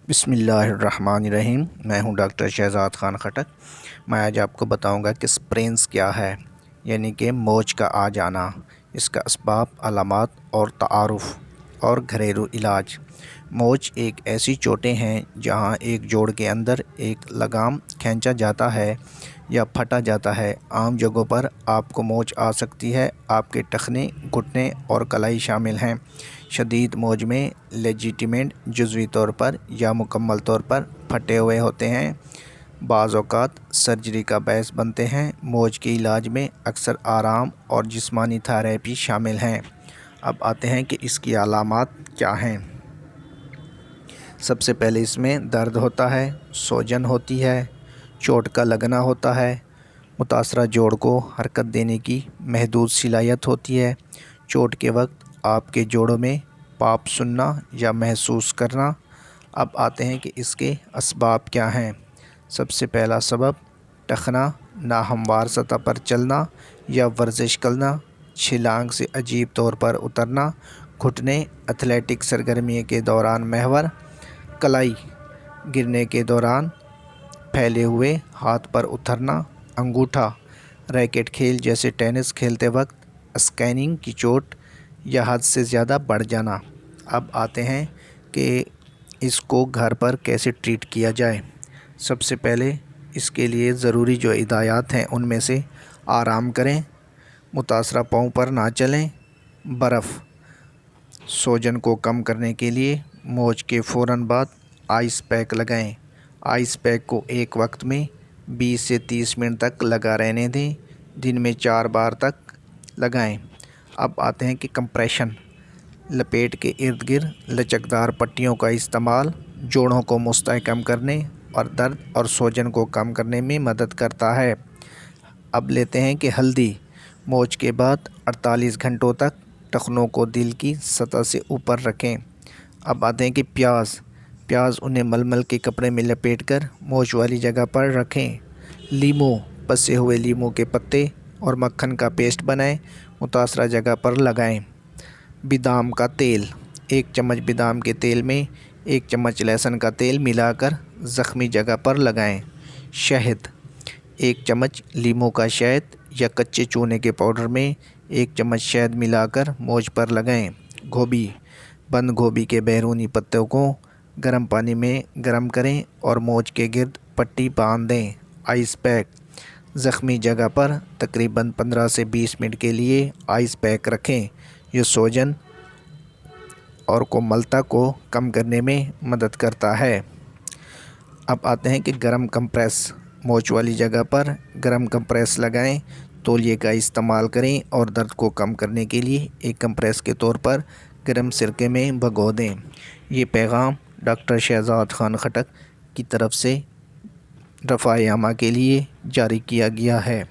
بسم اللہ الرحمن الرحیم۔ میں ہوں ڈاکٹر شہزاد خان خٹک۔ میں آج آپ کو بتاؤں گا کہ اسپرینس کیا ہے، یعنی کہ موچ کا آ جانا، اس کا اسباب، علامات اور تعارف اور گھریلو علاج۔ موچ ایک ایسی چوٹیں ہیں جہاں ایک جوڑ کے اندر ایک لگام کھینچا جاتا ہے یا پھٹا جاتا ہے۔ عام جگہوں پر آپ کو موچ آ سکتی ہے۔ آپ کے ٹخنے، گھٹنے اور کلائی شامل ہیں۔ شدید موچ میں لیجیٹیمیٹ جزوی طور پر یا مکمل طور پر پھٹے ہوئے ہوتے ہیں، بعض اوقات سرجری کا باعث بنتے ہیں۔ موچ کے علاج میں اکثر آرام اور جسمانی تھراپی شامل ہیں۔ اب آتے ہیں کہ اس کی علامات کیا ہیں۔ سب سے پہلے اس میں درد ہوتا ہے، سوجن ہوتی ہے، چوٹ کا لگنا ہوتا ہے، متاثرہ جوڑ کو حرکت دینے کی محدود صلاحیت ہوتی ہے، چوٹ کے وقت آپ کے جوڑوں میں پاپ سننا یا محسوس کرنا۔ اب آتے ہیں کہ اس کے اسباب کیا ہیں۔ سب سے پہلا سبب ٹخنا ناہموار سطح پر چلنا یا ورزش کرنا، چھلانگ سے عجیب طور پر اترنا، گھٹنے ایتھلیٹک سرگرمی کے دوران محور، کلائی گرنے کے دوران پھیلے ہوئے ہاتھ پر اترنا، انگوٹھا ریکٹ کھیل جیسے ٹینس کھیلتے وقت اسکیننگ کی چوٹ یا حد سے زیادہ بڑھ جانا۔ اب آتے ہیں کہ اس کو گھر پر کیسے ٹریٹ کیا جائے۔ سب سے پہلے اس کے لیے ضروری جو ہدایات ہیں ان میں سے آرام کریں، متاثرہ پاؤں پر نہ چلیں، برف سوجن کو کم کرنے کے لیے موچ کے فوراً بعد آئس پیک لگائیں۔ آئس پیک کو ایک وقت میں 20 سے 30 منٹ تک لگا رہنے دیں، دن میں 4 بار تک لگائیں۔ اب آتے ہیں کہ کمپریشن، لپیٹ کے ارد گرد لچکدار پٹیوں کا استعمال جوڑوں کو مستحکم کرنے اور درد اور سوجن کو کم کرنے میں مدد کرتا ہے۔ اب لیتے ہیں کہ ہلدی، موچ کے بعد 48 گھنٹوں تک ٹخنوں کو دل کی سطح سے اوپر رکھیں۔ اب آتے ہیں کہ پیاز انہیں ململ کے کپڑے میں لپیٹ کر موچ والی جگہ پر رکھیں۔ لیموں، پسے ہوئے لیموں کے پتے اور مکھن کا پیسٹ بنائیں، متاثرہ جگہ پر لگائیں۔ بادام کا تیل، 1 چمچ بادام کے تیل میں 1 چمچ لہسن کا تیل ملا کر زخمی جگہ پر لگائیں۔ شہد، 1 چمچ لیموں کا شہد یا کچے چونے کے پاؤڈر میں 1 چمچ شہد ملا کر موچ پر لگائیں۔ گوبھی، بند گوبھی کے بیرونی پتوں کو گرم پانی میں گرم کریں اور موچ کے گرد پٹی باندھ دیں۔ آئس پیک، زخمی جگہ پر تقریباً 15 سے 20 منٹ کے لیے آئس پیک رکھیں۔ یہ سوجن اور کوملتا کو کم کرنے میں مدد کرتا ہے۔ اب آتے ہیں کہ گرم کمپریس، موچ والی جگہ پر گرم کمپریس لگائیں، تولیے کا استعمال کریں اور درد کو کم کرنے کے لیے ایک کمپریس کے طور پر گرم سرکے میں بھگو دیں۔ یہ پیغام ڈاکٹر شہزاد خان خٹک کی طرف سے رفع عامہ کے لیے جاری کیا گیا ہے۔